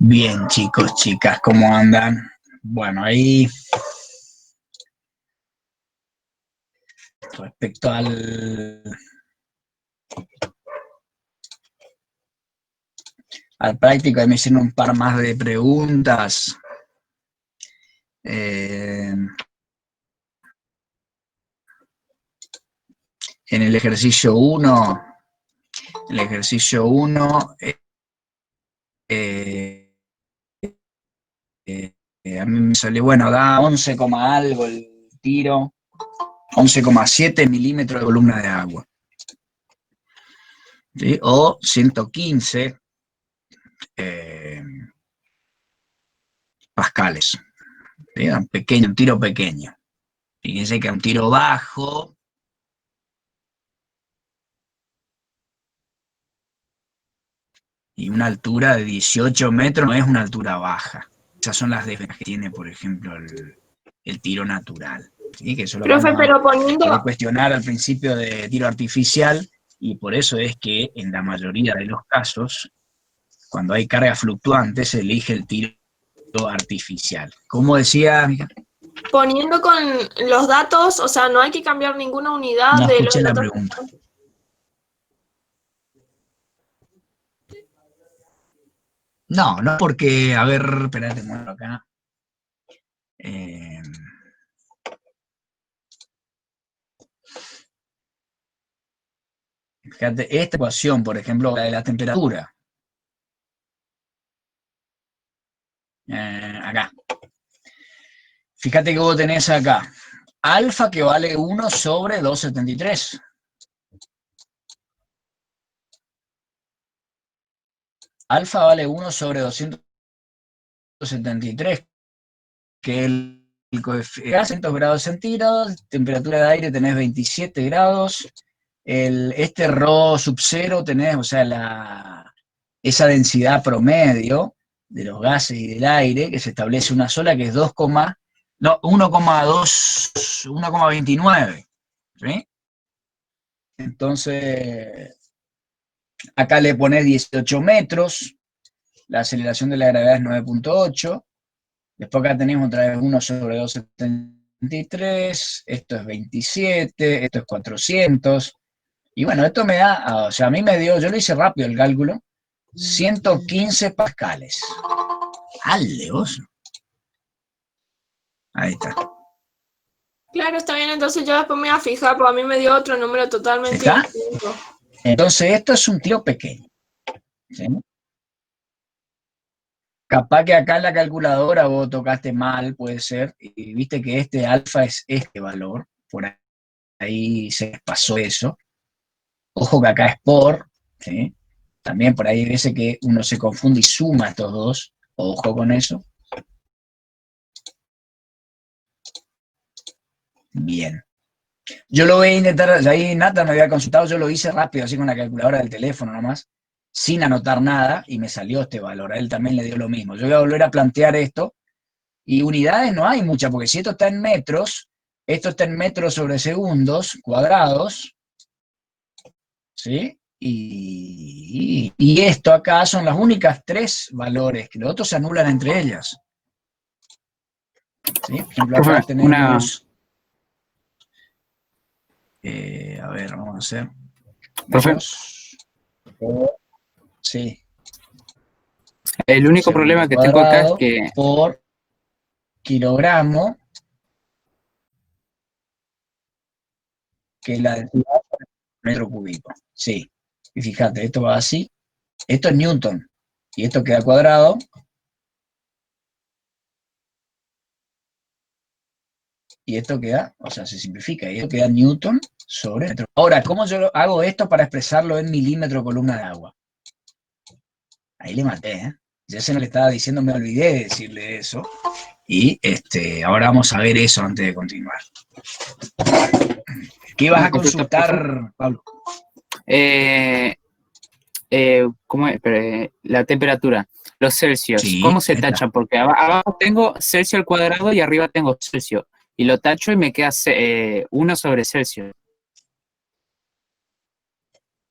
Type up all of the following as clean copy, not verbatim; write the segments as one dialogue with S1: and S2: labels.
S1: Bien, chicos, chicas, ¿cómo andan? Bueno, ahí respecto al práctico, ahí me hicieron un par más de preguntas. En el ejercicio 1, eh, a mí me salió, bueno, da 11, algo el tiro, 11,7 milímetros de columna de agua, ¿sí? O 115 pascales, ¿sí? Un tiro pequeño. Fíjense que un tiro bajo y una altura de 18 metros no es una altura baja. Esas son las defensas que tiene, por ejemplo, el tiro natural. ¿Sí? Que eso lo
S2: Profe,
S1: vamos a
S2: pero poniendo,
S1: querer cuestionar al principio de tiro artificial, y por eso es que en la mayoría de los casos, cuando hay carga fluctuante, se elige el tiro artificial. ¿Cómo decía?
S2: poniendo con los datos, o sea, no hay que cambiar ninguna unidad
S1: No
S2: de los
S1: escuché la
S2: datos.
S1: pregunta. No porque, a ver, espérate, muero acá. Fíjate, esta ecuación, por ejemplo, la de la temperatura, acá. Fíjate que vos tenés acá alfa que vale 1 sobre 273. Alfa vale 1 sobre 273, que es el coeficiente 200 grados centígrados, temperatura de aire tenés 27 grados, este rho sub 0 tenés, o sea, esa densidad promedio de los gases y del aire, que se establece una sola, que es 1,29. ¿Sí? Entonces, acá le pones 18 metros, la aceleración de la gravedad es 9,8, después acá tenemos otra vez 1 sobre 273, esto es 27, esto es 400, y bueno, esto me da, o sea, a mí me dio, yo lo hice rápido el cálculo, 115 pascales. ¡Ale, oso! Ahí está.
S2: Claro, está bien, entonces yo después me voy a fijar, porque a mí me dio otro número totalmente
S1: ¿Está?
S2: distinto.
S1: Entonces, esto es un tiro pequeño. ¿Sí? Capaz que acá en la calculadora vos tocaste mal, puede ser, y viste que este alfa es este valor, por ahí se pasó eso. Ojo que acá es por, ¿sí? También por ahí hay veces que uno se confunde y suma estos dos, ojo con eso. Bien. Yo lo voy a intentar, ahí Nata me había consultado, yo lo hice rápido, así con la calculadora del teléfono nomás, sin anotar nada, y me salió este valor. A él también le dio lo mismo. Yo voy a volver a plantear esto, y unidades no hay muchas, porque si esto está en metros, esto está en metros sobre segundos cuadrados, ¿sí? Y esto acá son las únicas tres valores, que los otros se anulan entre ellas. ¿Sí? Por ejemplo, acá
S3: Profe,
S1: tenemos... a ver, vamos a hacer...
S3: profe,
S1: Sí,
S3: el único
S1: segundo
S3: problema que tengo acá es
S1: cuadrado
S3: que,
S1: por kilogramo, que es la densidad por metro cúbico. Sí, y fíjate, esto va así, esto es Newton, y esto queda cuadrado, y esto queda, o sea, se simplifica, y esto queda Newton sobre metro. Ahora, ¿cómo yo hago esto para expresarlo en milímetro columna de agua? Ahí le maté, ¿eh? Ya se me le estaba diciendo, me olvidé de decirle eso, y ahora vamos a ver eso antes de continuar. ¿Qué vas
S3: una
S1: a
S3: consulta, profe.
S1: consultar, Pablo?
S3: ¿Cómo es? La temperatura, los Celsius,
S1: Sí,
S3: ¿cómo se
S1: esta.
S3: tachan? Porque abajo tengo Celsius al cuadrado y arriba tengo Celsius. Y lo tacho y me queda 1 sobre Celsius.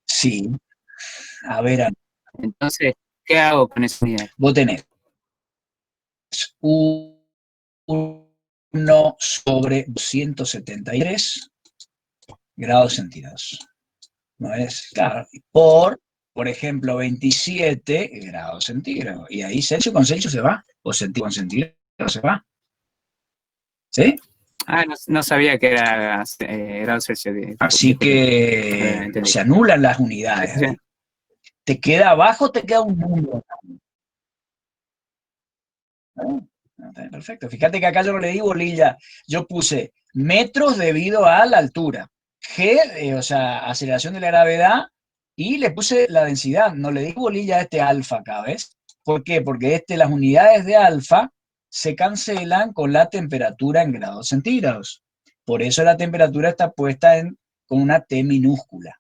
S1: Sí, a ver,
S3: Entonces, ¿qué hago con esa unidad?
S1: vos tenés 1 sobre 273 grados centígrados. ¿No es? Claro, por ejemplo, 27 grados centígrados. Y ahí Celsius con Celsius se va, o centígrado con centígrado se va. ¿Sí?
S3: Ah, no sabía que era grado Celsius.
S1: Así que
S3: Entendí.
S1: se anulan las unidades.
S3: Sí.
S1: Ahí. Te queda abajo, te queda un número. Perfecto. Fíjate que acá yo no le di bolilla. Yo puse metros debido a la altura. G, o sea, aceleración de la gravedad, y le puse la densidad. No le di bolilla a este alfa acá, ¿ves? ¿Por qué? Porque las unidades de alfa se cancelan con la temperatura en grados centígrados. Por eso la temperatura está puesta con una T minúscula.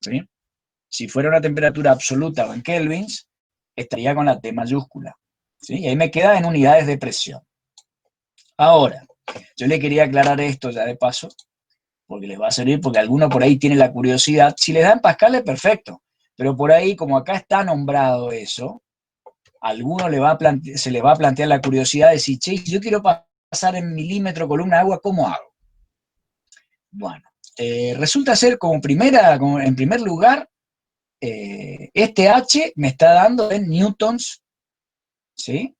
S1: ¿Sí? Si fuera una temperatura absoluta o en kelvins, estaría con la T mayúscula. ¿Sí? Y ahí me queda en unidades de presión. Ahora, yo le quería aclarar esto ya de paso, porque les va a servir, porque alguno por ahí tiene la curiosidad. Si les dan pascales, perfecto. Pero por ahí, como acá está nombrado eso, a alguno se le va a plantear la curiosidad de decir, che, yo quiero pasar en milímetro columna de agua, ¿cómo hago? Bueno, resulta ser como en primer lugar, este H me está dando en newtons, ¿sí?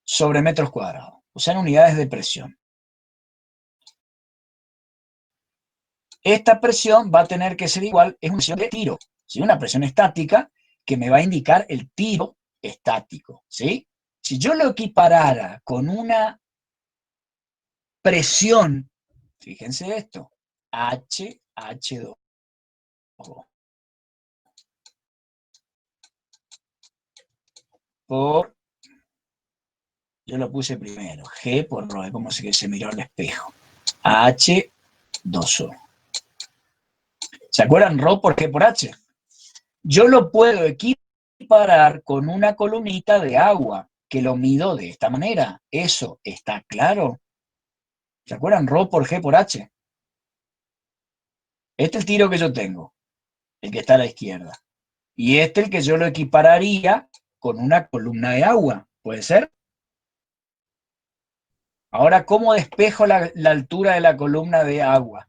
S1: Sobre metros cuadrados, o sea, en unidades de presión. Esta presión va a tener que ser igual, es una presión de tiro, ¿sí? Una presión estática que me va a indicar el tiro estático, ¿sí? Si yo lo equiparara con una presión, fíjense esto, H2O. Yo lo puse primero, G por Rho, como si se miró al espejo. H2O. ¿Se acuerdan Rho por G por H? Yo lo puedo equiparar con una columnita de agua, que lo mido de esta manera. ¿Eso está claro? ¿Se acuerdan? Rho por G por H. Este es el tiro que yo tengo, el que está a la izquierda. Y este el que yo lo equipararía con una columna de agua. ¿Puede ser? Ahora, ¿cómo despejo la altura de la columna de agua?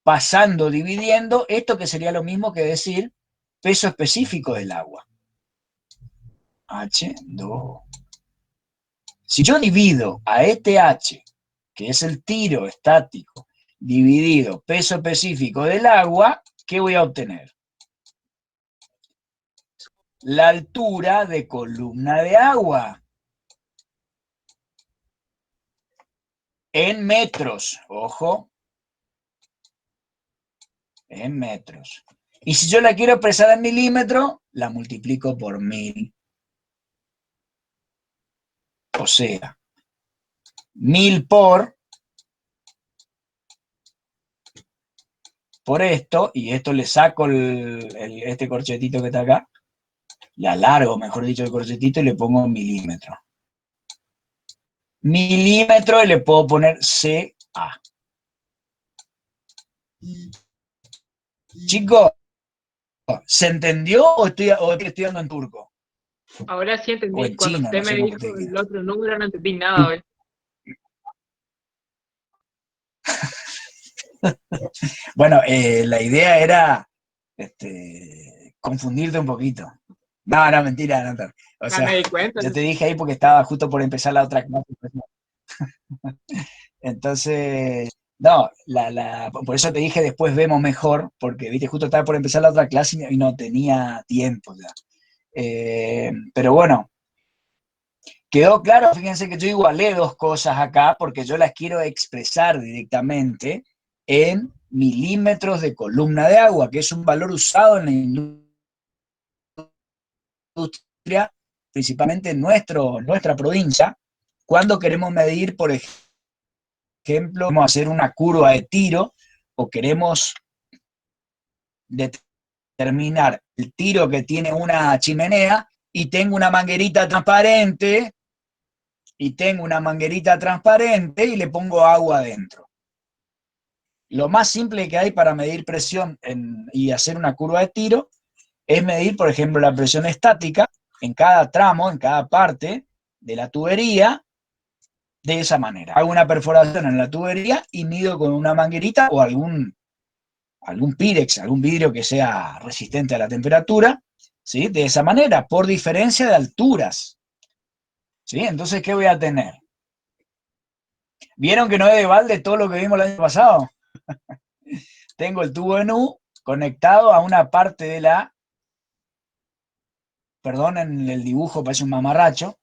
S1: Pasando, dividiendo, esto que sería lo mismo que decir peso específico del agua. H2. Si yo divido a este H, que es el tiro estático, dividido peso específico del agua, ¿qué voy a obtener? La altura de columna de agua. En metros, ojo. En metros. Y si yo la quiero expresar en milímetros, la multiplico por 1000. O sea, 1000 por esto, y esto le saco este corchetito que está acá, le alargo, mejor dicho, el corchetito y le pongo milímetros. Milímetro y le puedo poner CA. Chicos, ¿se entendió o estoy estudiando en turco?
S2: Ahora sí
S1: O
S2: entendí.
S1: en
S2: Cuando
S1: chino,
S2: usted
S1: no
S2: me
S1: sé cómo
S2: dijo
S1: te
S2: el otro número no entendí nada hoy.
S1: Bueno, la idea era confundirte un poquito. No, mentira, no. O
S2: Ya
S1: sea,
S2: me di cuenta.
S1: yo te dije ahí porque estaba justo por empezar la otra clase. Entonces, no, por eso te dije después vemos mejor, porque viste, justo estaba por empezar la otra clase y no tenía tiempo ya. Pero bueno, quedó claro, fíjense que yo igualé dos cosas acá porque yo las quiero expresar directamente en milímetros de columna de agua, que es un valor usado en la industria, principalmente en nuestra provincia, cuando queremos medir, por ejemplo, queremos hacer una curva de tiro o queremos determinar el tiro que tiene una chimenea y tengo una manguerita transparente y le pongo agua adentro. Lo más simple que hay para medir presión y hacer una curva de tiro es medir, por ejemplo, la presión estática en cada tramo, en cada parte de la tubería de esa manera. Hago una perforación en la tubería y mido con una manguerita o algún Pirex, algún vidrio que sea resistente a la temperatura, ¿sí? De esa manera, por diferencia de alturas. ¿Sí? Entonces, ¿qué voy a tener? ¿Vieron que no es de balde todo lo que vimos el año pasado? Tengo el tubo en U conectado a una parte de la... Perdón, en el dibujo parece un mamarracho.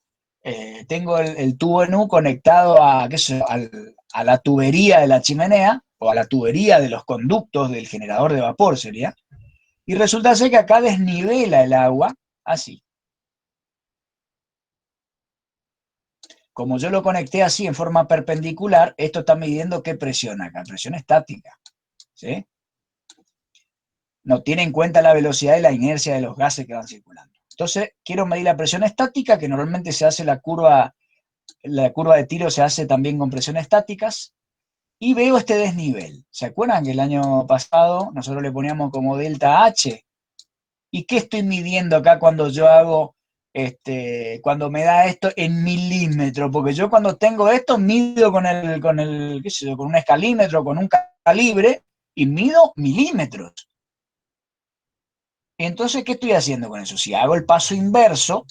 S1: Tengo el tubo en U conectado a, qué sé, a la tubería de la chimenea, o a la tubería de los conductos del generador de vapor sería, y resulta ser que acá desnivela el agua, así. Como yo lo conecté así en forma perpendicular, esto está midiendo qué presión acá, presión estática, ¿sí? No tiene en cuenta la velocidad y la inercia de los gases que van circulando. Entonces, quiero medir la presión estática, que normalmente se hace la curva de tiro se hace también con presiones estáticas, y veo este desnivel. ¿Se acuerdan que el año pasado nosotros le poníamos como delta H? ¿Y qué estoy midiendo acá cuando yo hago, cuando me da esto en milímetros? Porque yo cuando tengo esto mido qué sé yo, con un escalímetro, con un calibre, y mido milímetros. Entonces, ¿qué estoy haciendo con eso? Si hago el paso inverso,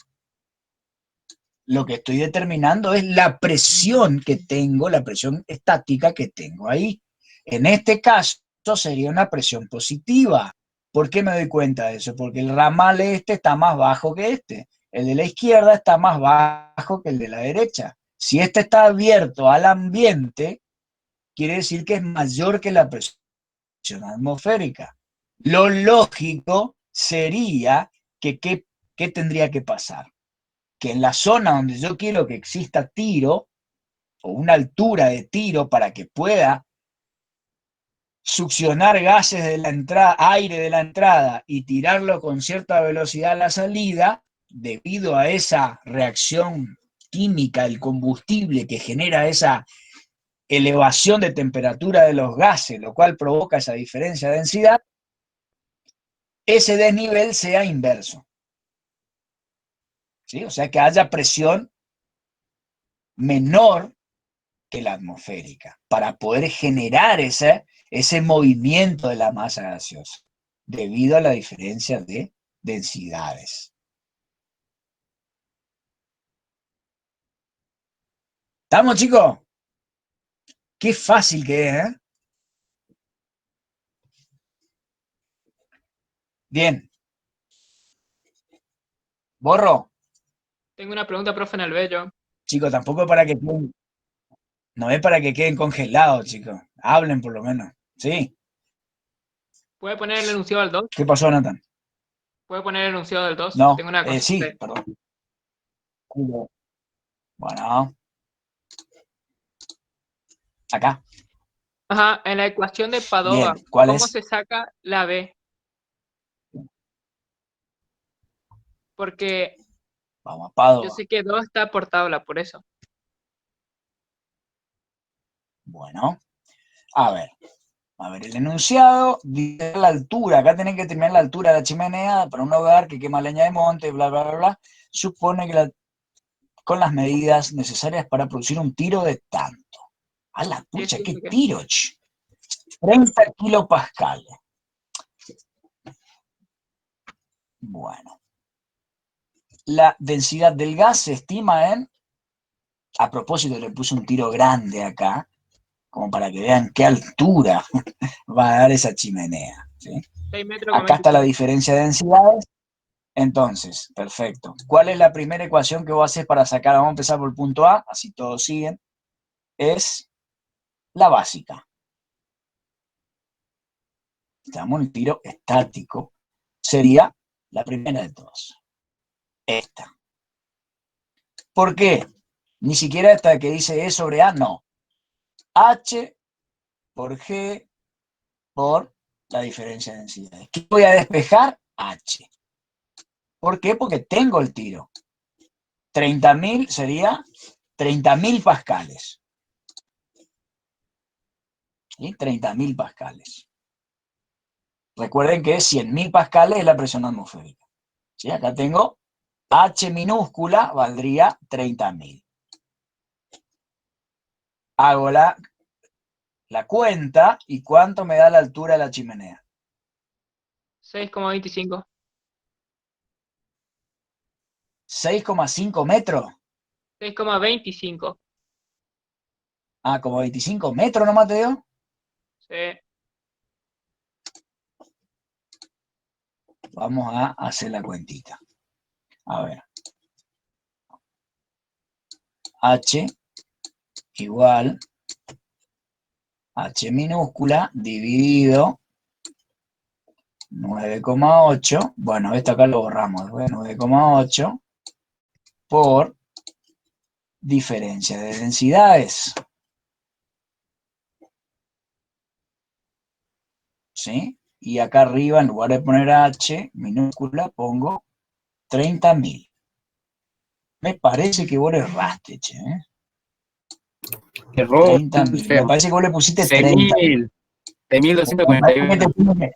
S1: lo que estoy determinando es la presión que tengo, la presión estática que tengo ahí. En este caso sería una presión positiva. ¿Por qué me doy cuenta de eso? Porque el ramal este está más bajo que este. El de la izquierda está más bajo que el de la derecha. Si este está abierto al ambiente, quiere decir que es mayor que la presión atmosférica. Lo lógico sería que ¿qué tendría que pasar? Que en la zona donde yo quiero que exista tiro, o una altura de tiro para que pueda succionar gases de la entrada, aire de la entrada y tirarlo con cierta velocidad a la salida, debido a esa reacción química, el combustible que genera esa elevación de temperatura de los gases, lo cual provoca esa diferencia de densidad, ese desnivel sea inverso. ¿Sí? O sea, que haya presión menor que la atmosférica, para poder generar ese movimiento de la masa gaseosa, debido a la diferencia de densidades. ¿Estamos, chicos? Qué fácil que es, ¿eh? Bien. ¿Borro?
S2: Tengo una pregunta, profe, en el bello.
S1: Chicos, tampoco para que queden, no es para que queden congelados, chicos. Hablen por lo menos. ¿Sí?
S2: ¿Puede poner el enunciado del 2?
S1: ¿Qué pasó, Nathan?
S2: ¿Puede poner el enunciado del 2?
S1: No,
S2: Tengo una
S1: sí,
S2: consulta.
S1: perdón. Bueno, acá.
S2: Ajá, en la ecuación de Padova,
S1: Bien, ¿cuál
S2: ¿cómo
S1: es?
S2: se saca la B? Porque
S1: Vamos a
S2: yo
S1: Padova.
S2: sé que 2 está por tabla, por eso.
S1: Bueno, a ver, el enunciado dice la altura, acá tienen que determinar la altura de la chimenea para un hogar que quema leña de monte, bla, bla, bla, bla. Supone que con las medidas necesarias para producir un tiro de tanto. A la
S2: Sí,
S1: pucha,
S2: sí,
S1: qué
S2: porque
S1: tiro, 30 kilopascales. Bueno, la densidad del gas se estima en, a propósito le puse un tiro grande acá, como para que vean qué altura va a dar esa chimenea. ¿Sí?
S2: 6 metros con
S1: Acá está la
S2: 25.
S1: diferencia de densidades. Entonces, perfecto. ¿Cuál es la primera ecuación que vos haces para sacar? Vamos a empezar por el punto A, así todos siguen. Es la básica. Estamos en el tiro estático. Sería la primera de todas. Esta. ¿Por qué? Ni siquiera esta que dice E sobre A, no. H por G por la diferencia de densidades. ¿Qué voy a despejar? H. ¿Por qué? Porque tengo el tiro. 30.000 sería 30.000 pascales. ¿Sí? 30.000 pascales. Recuerden que 100.000 pascales es la presión atmosférica. ¿Sí? Acá tengo H minúscula valdría 30.000. Hago la cuenta y ¿cuánto me da la altura de la chimenea?
S4: 6,25.
S1: 6,5 metros.
S4: 6,25.
S1: Ah, como 25 metros nomás te dio.
S4: Sí.
S1: Vamos a hacer la cuentita. A ver. H igual H minúscula dividido 9,8. Bueno, esto acá lo borramos. 9,8 por diferencia de densidades. ¿Sí? Y acá arriba, en lugar de poner H minúscula, pongo 30.000. Me parece que vos le erraste, che.
S3: Error,
S1: 30.000. Me
S3: feo.
S1: parece que vos le pusiste 30.
S3: 6.000. 6.241.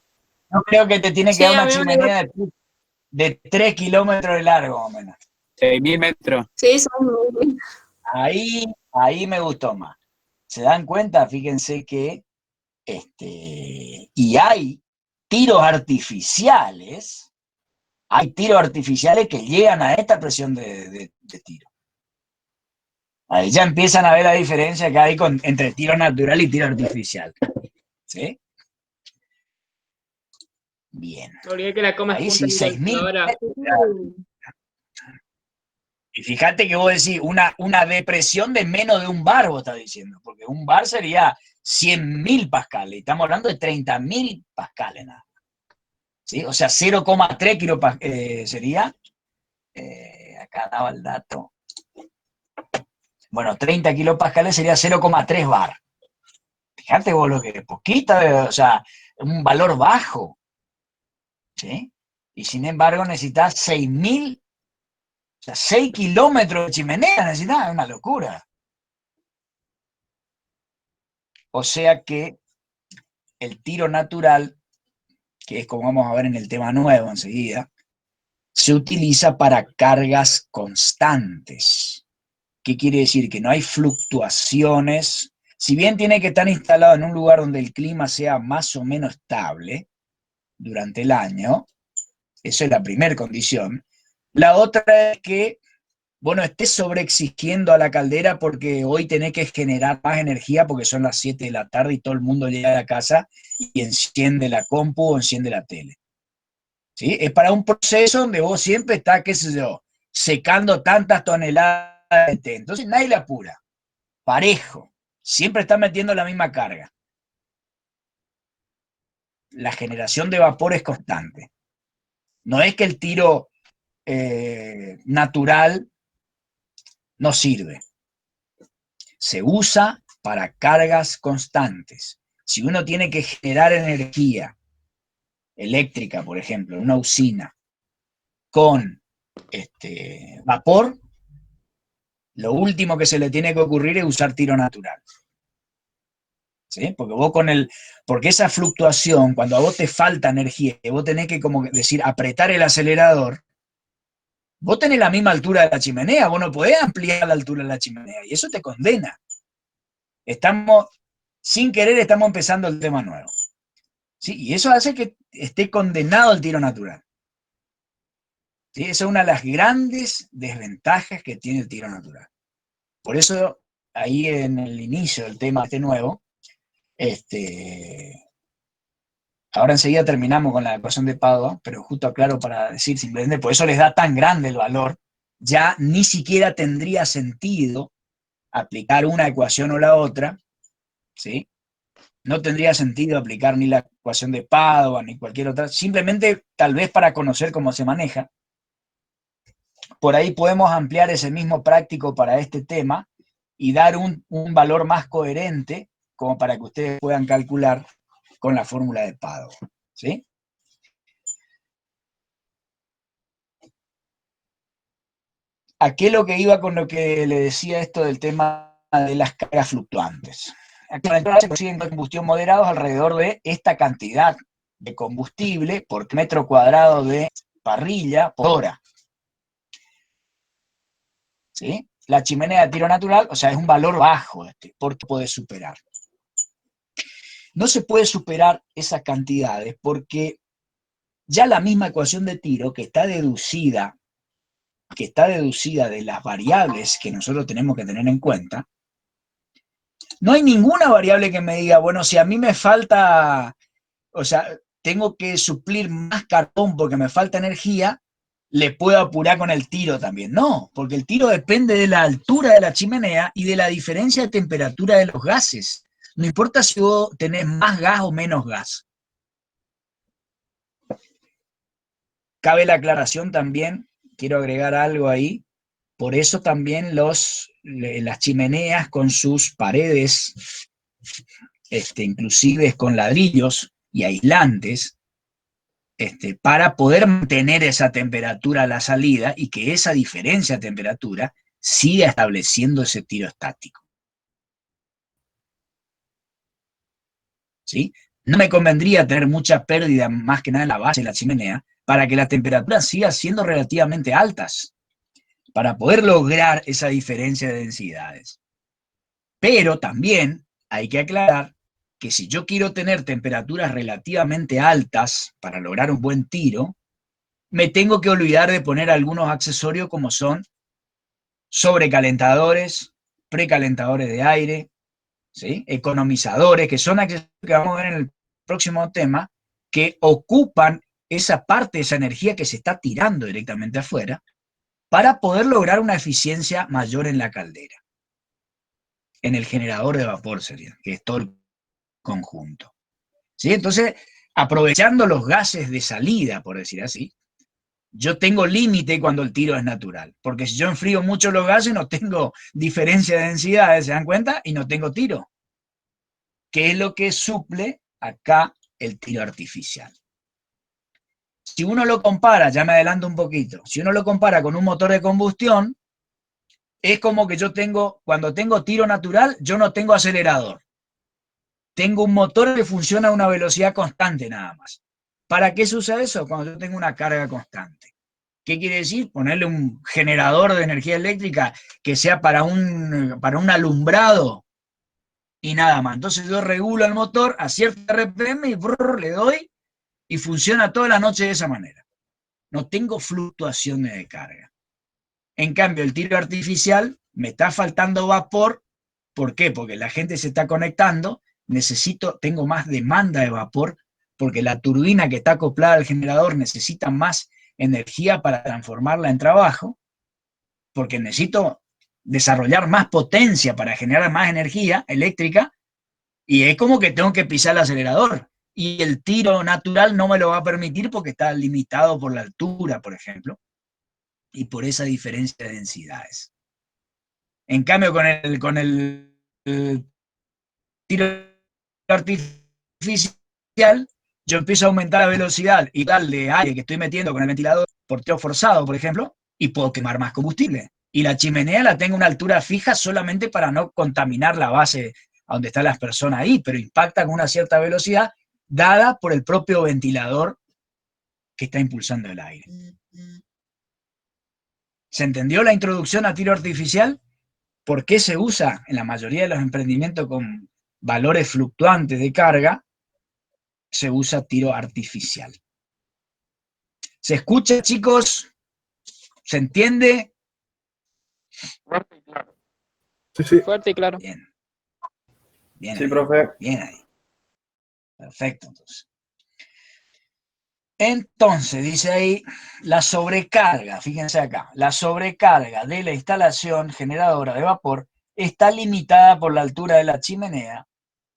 S1: No creo que te tiene que
S2: Sí,
S1: dar
S2: a
S1: una
S2: mí me dio.
S1: chimenea de 3 kilómetros de largo, más o menos.
S3: 6.000 metros.
S2: Sí, son muy.
S1: Ahí me gustó más. ¿Se dan cuenta? Fíjense que y hay tiros artificiales que llegan a esta presión de tiro. Ahí ya empiezan a ver la diferencia que hay entre tiro natural y tiro artificial. ¿Sí? Bien.
S4: Me olvidé que la coma
S1: Ahí
S4: es junta
S1: sí,
S4: y
S1: 6.000.
S4: calculadora.
S1: Y fíjate que vos decís, una depresión de menos de un bar, vos estás diciendo, porque un bar sería 100.000 pascales, y estamos hablando de 30.000 pascales nada. ¿Sí? O sea, 0,3 kilopascales sería, acá daba el dato, bueno, 30 kilopascales sería 0,3 bar. Fíjate vos lo que es poquita, o sea, un valor bajo. ¿Sí? Y sin embargo necesitas 6.000, o sea, 6 kilómetros de chimenea necesitas, es una locura. O sea que el tiro natural, que es como vamos a ver en el tema nuevo enseguida, se utiliza para cargas constantes. ¿Qué quiere decir? Que no hay fluctuaciones. Si bien tiene que estar instalado en un lugar donde el clima sea más o menos estable durante el año, eso es la primera condición. La otra es que vos no estés sobreexigiendo a la caldera porque hoy tenés que generar más energía porque son las 7 de la tarde y todo el mundo llega a la casa y enciende la compu o enciende la tele. ¿Sí? Es para un proceso donde vos siempre estás, qué sé yo, secando tantas toneladas de té. Entonces nadie le apura. Parejo. Siempre está metiendo la misma carga. La generación de vapor es constante. No es que el tiro natural no sirve. Se usa para cargas constantes. Si uno tiene que generar energía eléctrica, por ejemplo, en una usina, con vapor, lo último que se le tiene que ocurrir es usar tiro natural. ¿Sí? Porque esa fluctuación, cuando a vos te falta energía, vos tenés que, como decir, apretar el acelerador, vos tenés la misma altura de la chimenea, vos no podés ampliar la altura de la chimenea, y eso te condena. Sin querer, estamos empezando el tema nuevo. ¿Sí? Y eso hace que esté condenado el tiro natural. ¿Sí? Esa es una de las grandes desventajas que tiene el tiro natural. Por eso, ahí en el inicio del tema nuevo, ahora enseguida terminamos con la ecuación de Padua, pero justo aclaro para decir simplemente, por eso les da tan grande el valor, ya ni siquiera tendría sentido aplicar una ecuación o la otra, ¿sí? No tendría sentido aplicar ni la ecuación de Padua ni cualquier otra, simplemente tal vez para conocer cómo se maneja. Por ahí podemos ampliar ese mismo práctico para este tema y dar un valor más coherente como para que ustedes puedan calcular con la fórmula de Padua. ¿Sí? ¿A qué es lo que iba con lo que le decía esto del tema de las cargas fluctuantes? Actualmente se consiguen combustión moderados alrededor de esta cantidad de combustible por metro cuadrado de parrilla por hora. ¿sí? La chimenea de tiro natural, o sea, es un valor bajo porque puede superar. No se puede superar esas cantidades porque ya la misma ecuación de tiro que está deducida de las variables que nosotros tenemos que tener en cuenta, no hay ninguna variable que me diga, bueno, si a mí me falta, o sea, tengo que suplir más carbón porque me falta energía, le puedo apurar con el tiro también. No, porque el tiro depende de la altura de la chimenea y de la diferencia de temperatura de los gases. No importa si vos tenés más gas o menos gas. Cabe la aclaración también, quiero agregar algo ahí, por eso también las chimeneas con sus paredes, inclusive con ladrillos y aislantes, para poder mantener esa temperatura a la salida y que esa diferencia de temperatura siga estableciendo ese tiro estático. ¿Sí? No me convendría tener mucha pérdida, más que nada en la base de la chimenea, para que la temperatura siga siendo relativamente altas, para poder lograr esa diferencia de densidades. Pero también hay que aclarar que si yo quiero tener temperaturas relativamente altas para lograr un buen tiro, me tengo que olvidar de poner algunos accesorios como son sobrecalentadores, precalentadores de aire, ¿sí? Economizadores, que son accesorios que vamos a ver en el próximo tema, que ocupan esa parte, esa energía que se está tirando directamente afuera, para poder lograr una eficiencia mayor en la caldera. En el generador de vapor sería, que es todo el conjunto. ¿Sí? Entonces, aprovechando los gases de salida, por decir así, yo tengo límite cuando el tiro es natural, porque si yo enfrío mucho los gases no tengo diferencia de densidades, ¿se dan cuenta? Y no tengo tiro. ¿Qué es lo que suple acá el tiro artificial? Si uno lo compara, ya me adelanto un poquito, si uno lo compara con un motor de combustión, es como que cuando tengo tiro natural, yo no tengo acelerador. Tengo un motor que funciona a una velocidad constante nada más. ¿Para qué se usa eso? Cuando yo tengo una carga constante. ¿Qué quiere decir? Ponerle un generador de energía eléctrica que sea para un alumbrado y nada más. Entonces yo regulo el motor a cierta RPM y le doy y funciona toda la noche de esa manera. No tengo fluctuaciones de carga. En cambio, el tiro artificial me está faltando vapor. ¿Por qué? Porque la gente se está conectando, tengo más demanda de vapor, porque la turbina que está acoplada al generador necesita más energía para transformarla en trabajo, porque necesito desarrollar más potencia para generar más energía eléctrica, y es como que tengo que pisar el acelerador. Y el tiro natural no me lo va a permitir porque está limitado por la altura, por ejemplo, y por esa diferencia de densidades. En cambio, con el tiro artificial, yo empiezo a aumentar la velocidad y darle aire que estoy metiendo con el ventilador por tiro forzado, por ejemplo, y puedo quemar más combustible. Y la chimenea la tengo a una altura fija solamente para no contaminar la base a donde están las personas ahí, pero impacta con una cierta velocidad dada por el propio ventilador que está impulsando el aire. ¿Se entendió la introducción a tiro artificial? ¿Por qué se usa en la mayoría de los emprendimientos con valores fluctuantes de carga? Se usa tiro artificial. ¿Se escucha, chicos? ¿Se entiende?
S4: Fuerte y claro.
S5: Sí, sí.
S4: Fuerte y claro.
S1: Bien. Bien
S5: Sí,
S1: ahí.
S5: profe.
S1: Bien ahí. Perfecto, entonces. Entonces, dice ahí, la sobrecarga, fíjense acá, la sobrecarga de la instalación generadora de vapor está limitada por la altura de la chimenea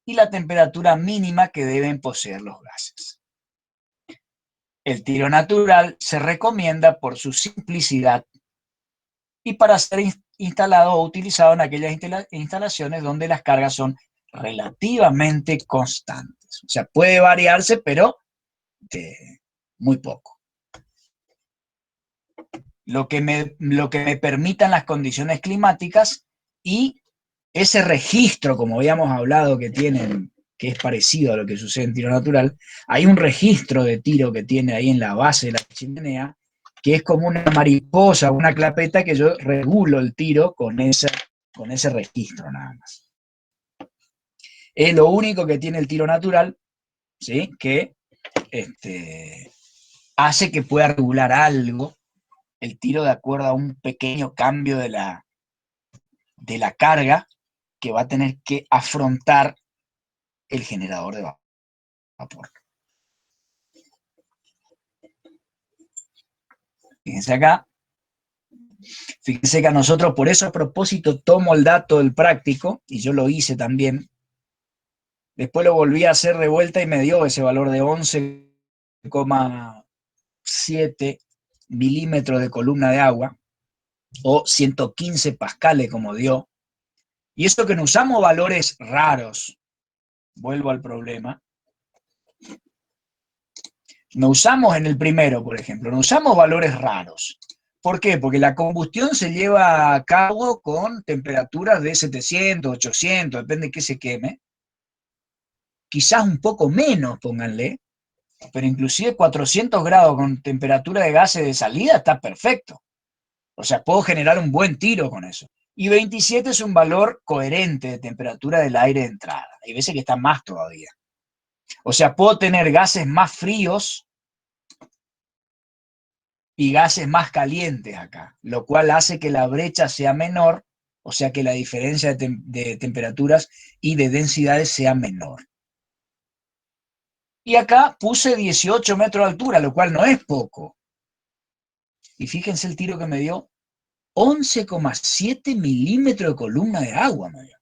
S1: y la temperatura mínima que deben poseer los gases. El tiro natural se recomienda por su simplicidad y para ser instalado o utilizado en aquellas instalaciones donde las cargas son relativamente constantes. O sea, puede variarse, pero muy poco. Lo que me permitan las condiciones climáticas y ese registro, como habíamos hablado, que tienen, que es parecido a lo que sucede en tiro natural, hay un registro de tiro que tiene ahí en la base de la chimenea que es como una mariposa, una clapeta que yo regulo el tiro con ese registro nada más. Es lo único que tiene el tiro natural, ¿sí? Que hace que pueda regular algo el tiro de acuerdo a un pequeño cambio de la carga que va a tener que afrontar el generador de vapor. Fíjense acá. Fíjense que a nosotros, por eso a propósito, tomo el dato del práctico, y yo lo hice también. Después lo volví a hacer de vuelta y me dio ese valor de 11,7 milímetros de columna de agua, o 115 pascales como dio. Y esto que no usamos valores raros, vuelvo al problema, no usamos en el primero, por ejemplo, no usamos valores raros. ¿Por qué? Porque la combustión se lleva a cabo con temperaturas de 700, 800, depende de qué se queme. Quizás un poco menos, pónganle, pero inclusive 400 grados con temperatura de gases de salida está perfecto. O sea, puedo generar un buen tiro con eso. Y 27 es un valor coherente de temperatura del aire de entrada. Hay veces que está más todavía. O sea, puedo tener gases más fríos y gases más calientes acá, lo cual hace que la brecha sea menor, o sea que la diferencia de temperaturas y de densidades sea menor. Y acá puse 18 metros de altura, lo cual no es poco. Y fíjense el tiro que me dio, 11,7 milímetros de columna de agua me dio.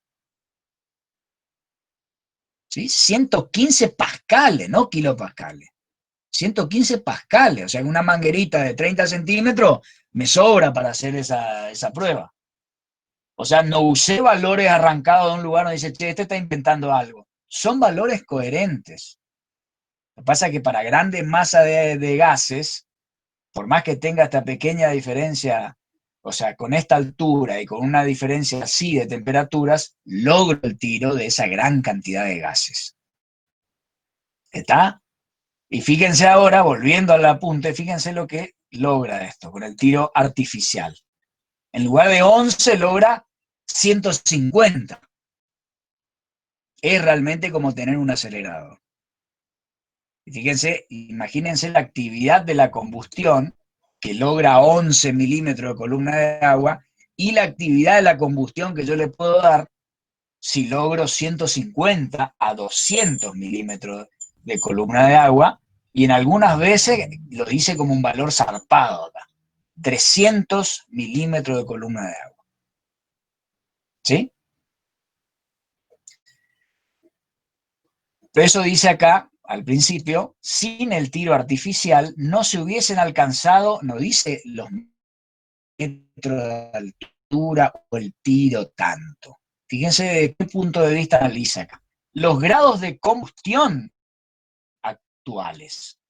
S1: ¿Sí? 115 pascales, no kilopascales. 115 pascales, o sea, una manguerita de 30 centímetros me sobra para hacer esa prueba. O sea, no usé valores arrancados de un lugar donde dice, che, este está inventando algo. Son valores coherentes. Lo que pasa es que para grandes masas de gases, por más que tenga esta pequeña diferencia, o sea, con esta altura y con una diferencia así de temperaturas, logro el tiro de esa gran cantidad de gases. ¿Está? Y fíjense ahora, volviendo al apunte, fíjense lo que logra esto con el tiro artificial. En lugar de 11 logra 150. Es realmente como tener un acelerador. Y fíjense, imagínense la actividad de la combustión, que logra 11 milímetros de columna de agua, y la actividad de la combustión que yo le puedo dar si logro 150 a 200 milímetros de columna de agua, y en algunas veces lo hice como un valor zarpado acá, 300 milímetros de columna de agua. ¿Sí? Pero eso dice acá, al principio, sin el tiro artificial no se hubiesen alcanzado, no dice los metros de altura o el tiro tanto. Fíjense de qué punto de vista analiza acá. Los grados de combustión actuales.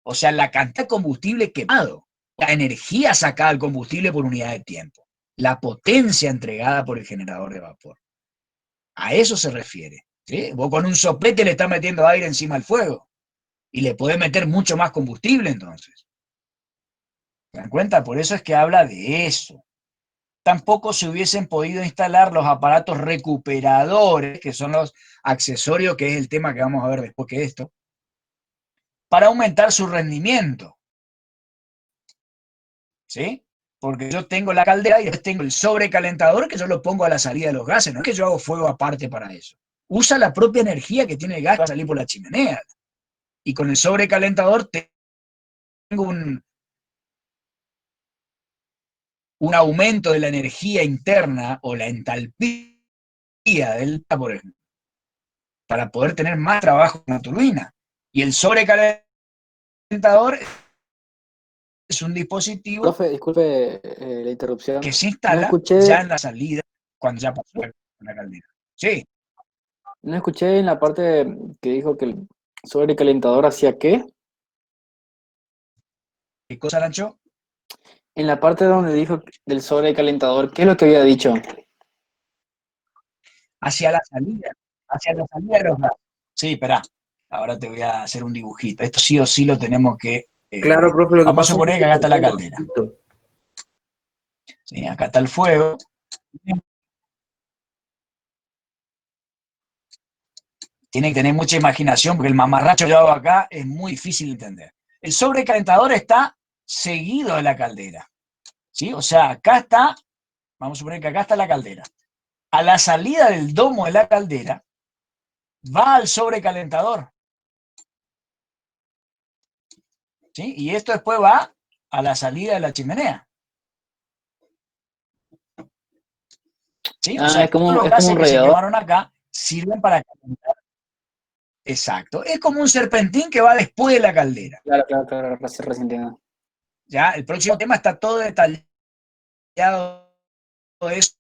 S1: O sea, la cantidad de combustible quemado, la energía sacada del combustible por unidad de tiempo, la potencia entregada por el generador de vapor. A eso se refiere. ¿Sí? Vos con un soplete le estás metiendo aire encima al fuego y le podés meter mucho más combustible entonces. ¿Se dan cuenta? Por eso es que habla de eso. Tampoco se hubiesen podido instalar los aparatos recuperadores, que son los accesorios, que es el tema que vamos a ver después que esto, para aumentar su rendimiento. ¿Sí? Porque yo tengo la caldera y después tengo el sobrecalentador que yo lo pongo a la salida de los gases, no es que yo hago fuego aparte para eso. Usa la propia energía que tiene el gas para salir por la chimenea. Y con el sobrecalentador tengo un aumento de la energía interna o la entalpía del por ejemplo, para poder tener más trabajo en la turbina. Y el sobrecalentador es un dispositivo
S5: Profe, disculpe la interrupción.
S1: que se
S5: No
S1: instala
S5: escuché,
S1: ya en la salida cuando ya pasó la caldera. Sí,
S5: no escuché en la parte que dijo que el sobrecalentador hacía qué.
S1: ¿qué cosa, Lancho?
S5: En la parte donde dijo del sobrecalentador, ¿qué es lo que había dicho?
S1: Hacia la salida de los gases. Sí, esperá, ahora te voy a hacer un dibujito. Esto sí o sí lo tenemos que
S4: Claro, profe, lo que
S1: Vamos a
S4: pasa es
S1: suponer que acá está la caldera.
S4: que...
S1: ¿Sí? Acá está el fuego. Tiene que tener mucha imaginación porque el mamarracho que yo hago acá es muy difícil de entender. El sobrecalentador está seguido de la caldera. ¿Sí? O sea, acá está, vamos a suponer que acá está la caldera. A la salida del domo de la caldera va al sobrecalentador. ¿Sí? Y esto después va a la salida de la chimenea. ¿Sí? O sea, todos los
S5: es como
S1: gases
S5: un
S1: que se
S5: radiador.
S1: quemaron acá sirven para calentar. Exacto. Es como un serpentín que va después de la caldera.
S5: Claro, recién entiendo.
S1: Ya, el próximo tema está todo detallado de eso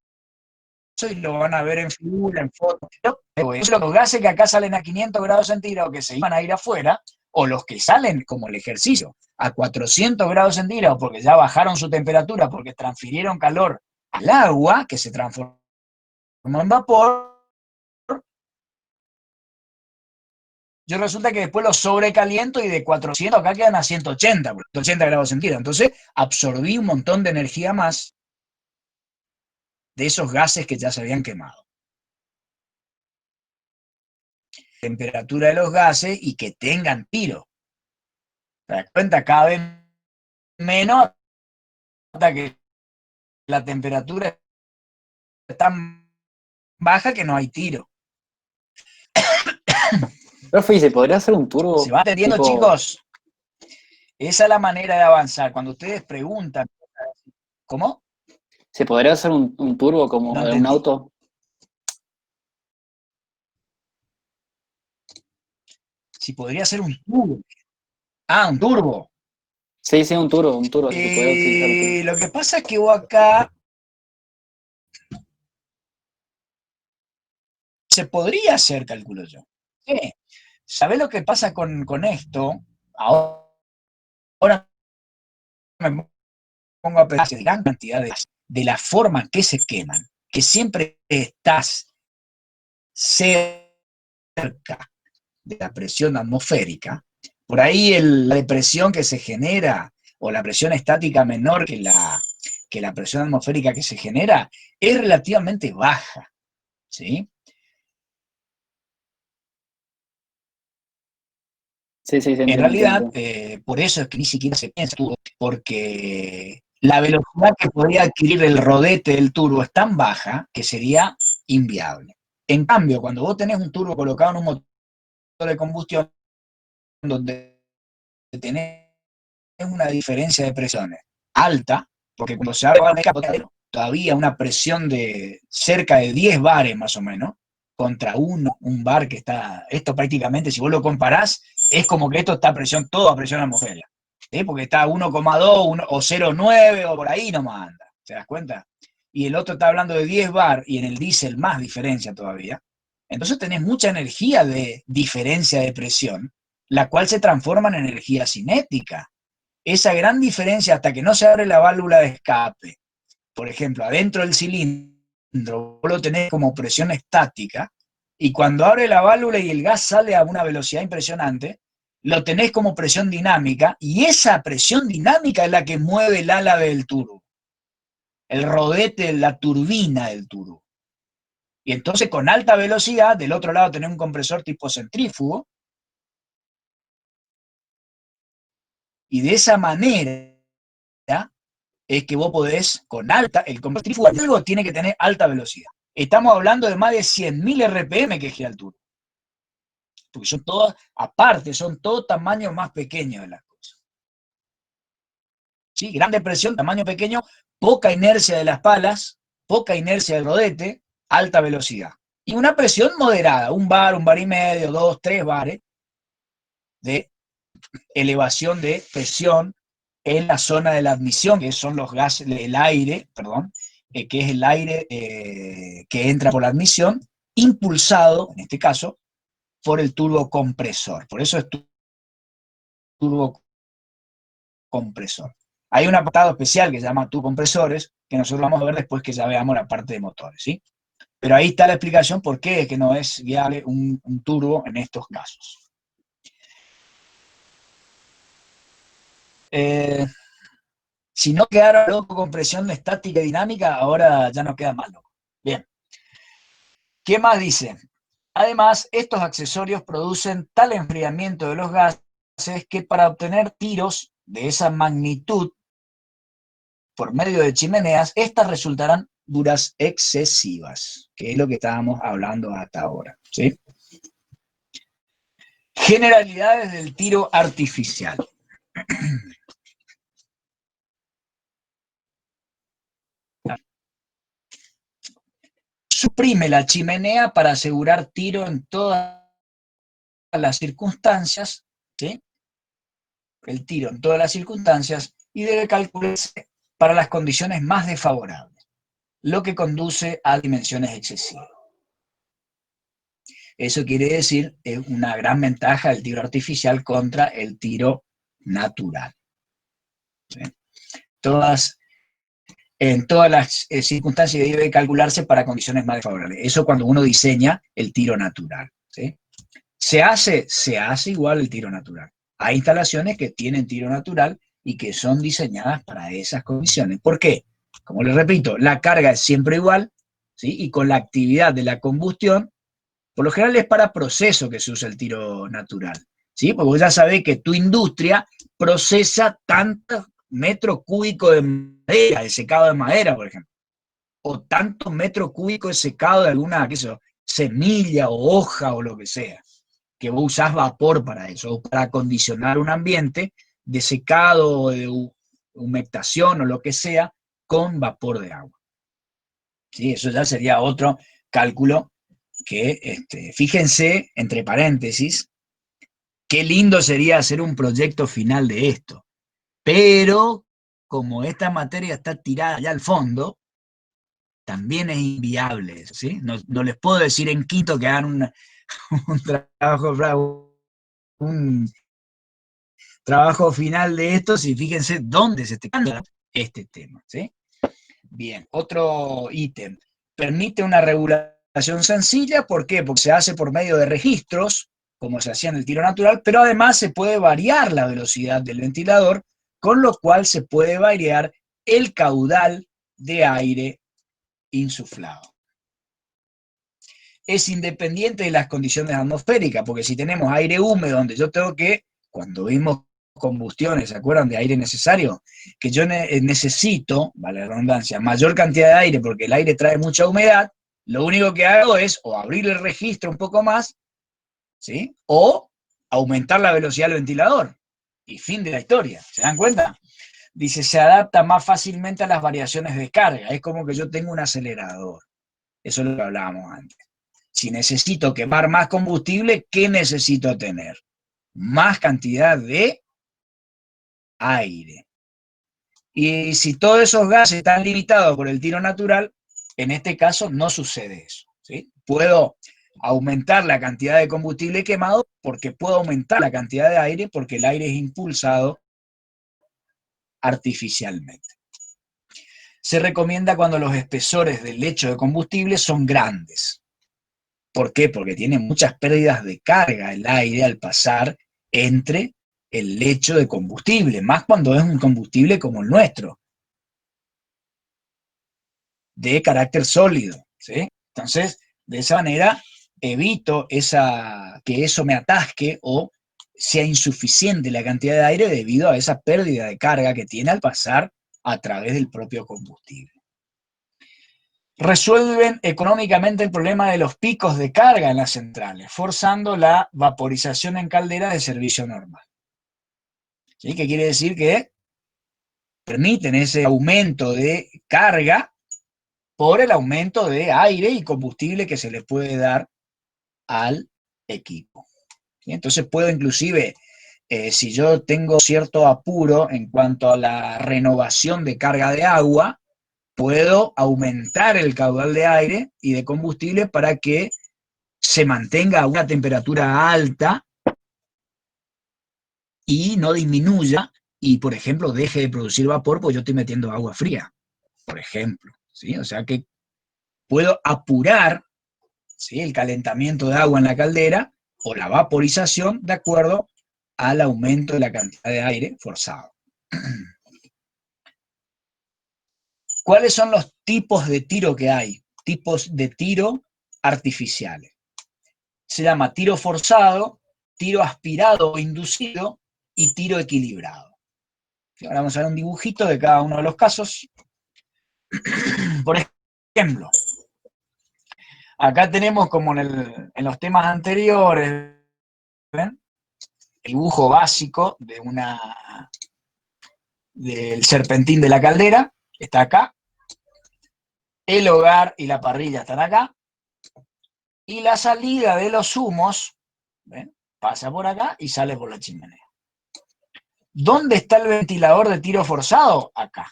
S1: y lo van a ver en figura, en fotos. Los gases que acá salen a 500 grados centígrados que se iban a ir afuera, o los que salen, como el ejercicio, a 400 grados centígrados porque ya bajaron su temperatura, porque transfirieron calor al agua, que se transformó en vapor, yo resulta que después los sobrecaliento y de 400 acá quedan a 180, 180 grados centígrados. Entonces absorbí un montón de energía más de esos gases que ya se habían quemado. Temperatura de los gases y que tengan tiro. ¿Te das cuenta? Cada vez menos hasta que la temperatura es tan baja que no hay tiro.
S5: Profe, ¿y se podría hacer un
S1: ¿Se
S5: turbo
S1: va entendiendo,
S5: tipo,
S1: chicos? Esa es la manera de avanzar. Cuando ustedes preguntan, ¿cómo?
S5: se podría hacer un turbo
S1: No
S5: como de un
S1: entendí.
S5: auto?
S1: Si podría ser un turbo. Ah, un turbo.
S5: Sí, un turbo, si se podría utilizar un turbo.
S1: Lo que pasa es que vos acá se podría hacer, calculo yo. Sí. ¿Sabés lo que pasa con esto? Ahora me pongo a pensar en gran cantidad de la forma que se queman, que siempre estás cerca de la presión atmosférica. Por ahí la depresión que se genera o la presión estática menor que la presión atmosférica que se genera es relativamente baja. ¿Sí?
S5: Sí,
S1: En realidad,
S5: entiendo.
S1: por eso es que ni siquiera se piensa turbo, porque la velocidad que podría adquirir el rodete del turbo es tan baja que sería inviable. En cambio, cuando vos tenés un turbo colocado en un motor de combustión donde tenés una diferencia de presiones alta, porque cuando se abre el escape, todavía una presión de cerca de 10 bares más o menos, contra un bar que está, esto prácticamente, si vos lo comparás, es como que esto está a presión, todo a presión atmosférica, ¿sí? Porque está a 1,2 o 0,9 o por ahí nomás anda, ¿te das cuenta? Y el otro está hablando de 10 bar y en el diésel más diferencia todavía. Entonces tenés mucha energía de diferencia de presión, la cual se transforma en energía cinética. Esa gran diferencia hasta que no se abre la válvula de escape, por ejemplo, adentro del cilindro, vos lo tenés como presión estática, y cuando abre la válvula y el gas sale a una velocidad impresionante, lo tenés como presión dinámica, y esa presión dinámica es la que mueve el ala del turbo, el rodete, la turbina del turbo. Y entonces con alta velocidad, del otro lado tenés un compresor tipo centrífugo, y de esa manera es que vos podés, con alta, el compresor centrífugo tiene que tener alta velocidad. Estamos hablando de más de 100.000 RPM que gira el turbo. Porque son todas, aparte, son todos tamaños más pequeños de las cosas. ¿Sí? Grande presión, tamaño pequeño, poca inercia de las palas, poca inercia del rodete, alta velocidad. Y una presión moderada, un bar y medio, 2, 3 bares de elevación de presión en la zona de la admisión, que son los gases, el aire, perdón, que es el aire que entra por la admisión, impulsado, en este caso, por el turbocompresor. Por eso es turbocompresor. Hay un apartado especial que se llama turbocompresores, que nosotros vamos a ver después que ya veamos la parte de motores, ¿sí? Pero ahí está la explicación por qué es que no es viable un turbo en estos casos. Si no quedaron locos con presión estática y dinámica, ahora ya no queda más loco. Bien. ¿Qué más dice? Además, estos accesorios producen tal enfriamiento de los gases que para obtener tiros de esa magnitud por medio de chimeneas, estas resultarán duras excesivas, que es lo que estábamos hablando hasta ahora, ¿sí? Generalidades del tiro artificial. Suprime la chimenea para asegurar tiro en todas las circunstancias, ¿sí? El tiro en todas las circunstancias, y debe calcularse para las condiciones más desfavorables, lo que conduce a dimensiones excesivas. Eso quiere decir una gran ventaja del tiro artificial contra el tiro natural. ¿Sí? En todas las circunstancias debe calcularse para condiciones más desfavorables. Eso cuando uno diseña el tiro natural. ¿Sí? Se hace igual el tiro natural. Hay instalaciones que tienen tiro natural y que son diseñadas para esas condiciones. ¿Por qué? Como les repito, la carga es siempre igual, ¿sí? Y con la actividad de la combustión, por lo general es para proceso que se usa el tiro natural, ¿sí? Porque vos ya sabés que tu industria procesa tantos metros cúbicos de madera, de secado de madera, por ejemplo, o tantos metros cúbicos de secado de alguna, qué sé yo, semilla o hoja o lo que sea, que vos usás vapor para eso, o para acondicionar un ambiente de secado o de humectación o lo que sea, con vapor de agua. ¿Sí? Eso ya sería otro cálculo que, fíjense, entre paréntesis, qué lindo sería hacer un proyecto final de esto. Pero, como esta materia está tirada ya al fondo, también es inviable, ¿sí? No les puedo decir en quinto que hagan un trabajo final de esto, si fíjense dónde se está este tema, ¿sí? Bien, otro ítem. Permite una regulación sencilla, ¿por qué? Porque se hace por medio de registros, como se hacía en el tiro natural, pero además se puede variar la velocidad del ventilador, con lo cual se puede variar el caudal de aire insuflado. Es independiente de las condiciones atmosféricas, porque si tenemos aire húmedo, donde yo tengo que, cuando vimos combustiones, ¿se acuerdan de aire necesario? Que yo necesito, vale la redundancia, mayor cantidad de aire porque el aire trae mucha humedad, lo único que hago es o abrir el registro un poco más, ¿sí? O aumentar la velocidad del ventilador. Y fin de la historia, ¿se dan cuenta? Dice, se adapta más fácilmente a las variaciones de carga, es como que yo tengo un acelerador. Eso es lo que hablábamos antes. Si necesito quemar más combustible, ¿qué necesito tener? Más cantidad de aire. Y si todos esos gases están limitados por el tiro natural, en este caso no sucede eso, ¿sí? Puedo aumentar la cantidad de combustible quemado porque puedo aumentar la cantidad de aire porque el aire es impulsado artificialmente. Se recomienda cuando los espesores del lecho de combustible son grandes. ¿Por qué? Porque tiene muchas pérdidas de carga el aire al pasar entre el lecho de combustible, más cuando es un combustible como el nuestro, de carácter sólido, ¿sí? Entonces, de esa manera evito que eso me atasque o sea insuficiente la cantidad de aire debido a esa pérdida de carga que tiene al pasar a través del propio combustible. Resuelven económicamente el problema de los picos de carga en las centrales, forzando la vaporización en caldera de servicio normal. ¿Sí? ¿Qué quiere decir? Que permiten ese aumento de carga por el aumento de aire y combustible que se le puede dar al equipo. ¿Sí? Entonces puedo inclusive, si yo tengo cierto apuro en cuanto a la renovación de carga de agua, puedo aumentar el caudal de aire y de combustible para que se mantenga a una temperatura alta y no disminuya y, por ejemplo, deje de producir vapor porque yo estoy metiendo agua fría, por ejemplo. ¿Sí? O sea que puedo apurar, ¿sí?, el calentamiento de agua en la caldera o la vaporización de acuerdo al aumento de la cantidad de aire forzado. ¿Cuáles son los tipos de tiro que hay? Tipos de tiro artificiales. Se llama tiro forzado, tiro aspirado o inducido y tiro equilibrado. Ahora vamos a ver un dibujito de cada uno de los casos. Por ejemplo, acá tenemos como en los temas anteriores, ¿ven? El dibujo básico del serpentín de la caldera, está acá. El hogar y la parrilla están acá. Y la salida de los humos, ¿ven? Pasa por acá y sale por la chimenea. ¿Dónde está el ventilador de tiro forzado? Acá.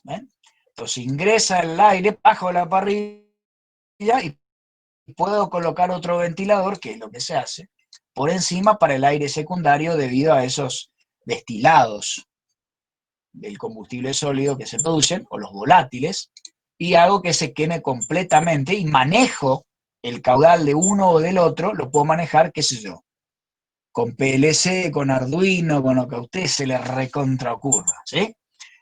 S1: ¿Ven? Entonces ingresa el aire bajo la parrilla y puedo colocar otro ventilador, que es lo que se hace, por encima para el aire secundario debido a esos destilados del combustible sólido que se producen, o los volátiles, y hago que se queme completamente y manejo el caudal de uno o del otro, lo puedo manejar, qué sé yo, con PLC, con Arduino, con lo que a usted se le recontraocurra, ¿sí?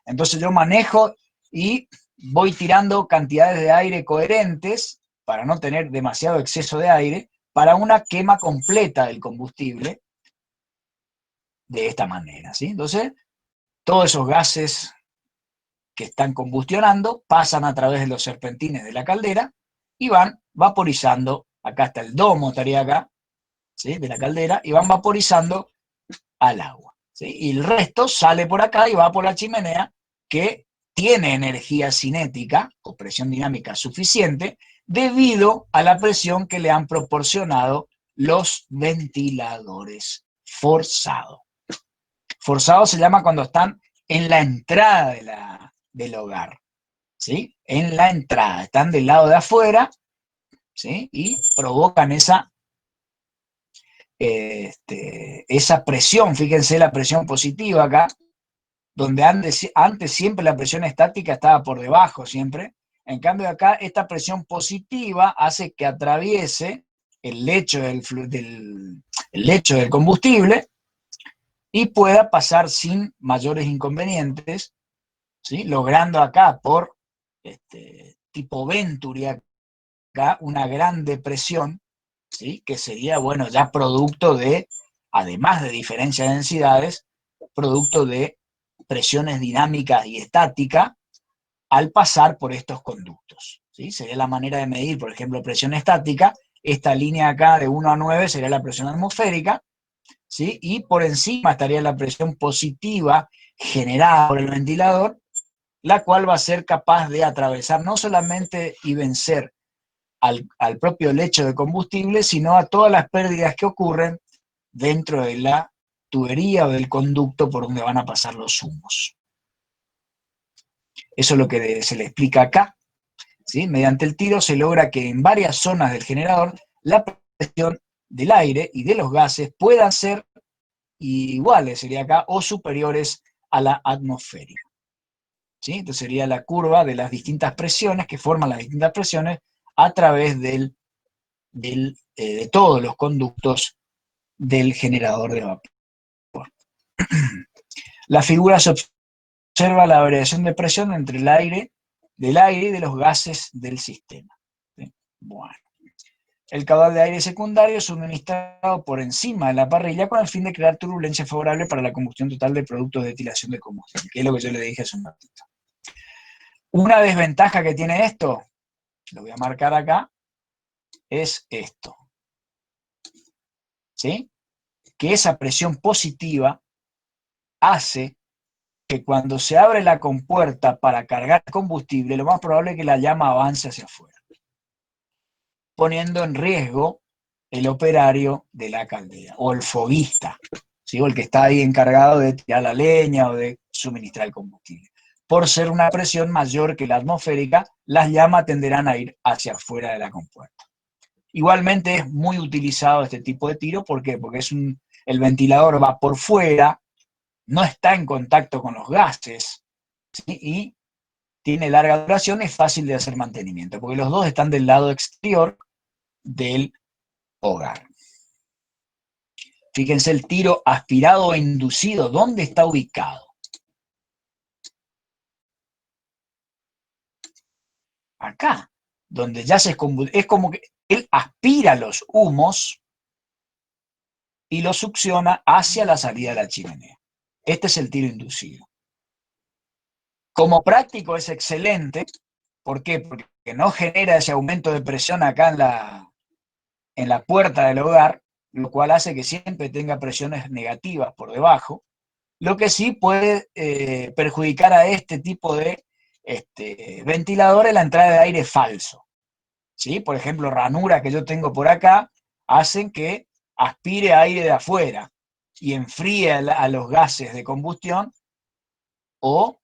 S1: Entonces yo manejo y voy tirando cantidades de aire coherentes para no tener demasiado exceso de aire, para una quema completa del combustible de esta manera, ¿sí? Entonces, todos esos gases que están combustionando pasan a través de los serpentines de la caldera y van vaporizando, acá está el domo, estaría acá, ¿sí? De la caldera, y van vaporizando al agua, ¿sí? Y el resto sale por acá y va por la chimenea, que tiene energía cinética o presión dinámica suficiente debido a la presión que le han proporcionado los ventiladores forzados. Forzado se llama cuando están en la entrada del hogar, ¿sí? En la entrada, están del lado de afuera, ¿sí? Y provocan esa presión. Fíjense la presión positiva acá, donde antes siempre la presión estática estaba por debajo siempre. En cambio acá esta presión positiva hace que atraviese el lecho el lecho del combustible y pueda pasar sin mayores inconvenientes, ¿sí? Logrando acá por tipo Venturi acá una gran depresión, ¿sí? Que sería, bueno, ya producto de, además de diferencia de densidades, producto de presiones dinámicas y estáticas al pasar por estos conductos, ¿sí? Sería la manera de medir, por ejemplo, presión estática. Esta línea acá de 1 a 9 sería la presión atmosférica, ¿sí? Y por encima estaría la presión positiva generada por el ventilador, la cual va a ser capaz de atravesar no solamente y vencer al propio lecho de combustible, sino a todas las pérdidas que ocurren dentro de la tubería o del conducto por donde van a pasar los humos. Eso es lo que se le explica acá, ¿sí? Mediante el tiro se logra que en varias zonas del generador la presión del aire y de los gases puedan ser iguales, sería acá, o superiores a la atmosférica, ¿sí? Entonces sería la curva de las distintas presiones que forman las distintas presiones a través de todos los conductos del generador de vapor. La figura se observa la variación de presión entre del aire y de los gases del sistema, ¿sí? Bueno. El caudal de aire secundario es suministrado por encima de la parrilla con el fin de crear turbulencia favorable para la combustión total de productos de destilación de combustible, que es lo que yo le dije hace un ratito. Una desventaja que tiene esto, lo voy a marcar acá, es esto, ¿sí? Que esa presión positiva hace que cuando se abre la compuerta para cargar combustible, lo más probable es que la llama avance hacia afuera, poniendo en riesgo el operario de la caldera, o el foguista, ¿sí? O el que está ahí encargado de tirar la leña o de suministrar el combustible. Por ser una presión mayor que la atmosférica, las llamas tenderán a ir hacia afuera de la compuerta. Igualmente es muy utilizado este tipo de tiro, ¿por qué? Porque el ventilador va por fuera, no está en contacto con los gases, ¿sí? Y tiene larga duración, es fácil de hacer mantenimiento, porque los dos están del lado exterior del hogar. Fíjense el tiro aspirado o inducido, ¿dónde está ubicado? Acá, donde ya se es como que él aspira los humos y los succiona hacia la salida de la chimenea. Este es el tiro inducido. Como práctico es excelente. ¿Por qué? Porque no genera ese aumento de presión acá en la puerta del hogar, lo cual hace que siempre tenga presiones negativas por debajo, lo que sí puede perjudicar a este tipo de ventiladores la entrada de aire falso. ¿Sí? Por ejemplo, ranuras que yo tengo por acá hacen que aspire aire de afuera y enfríe a los gases de combustión o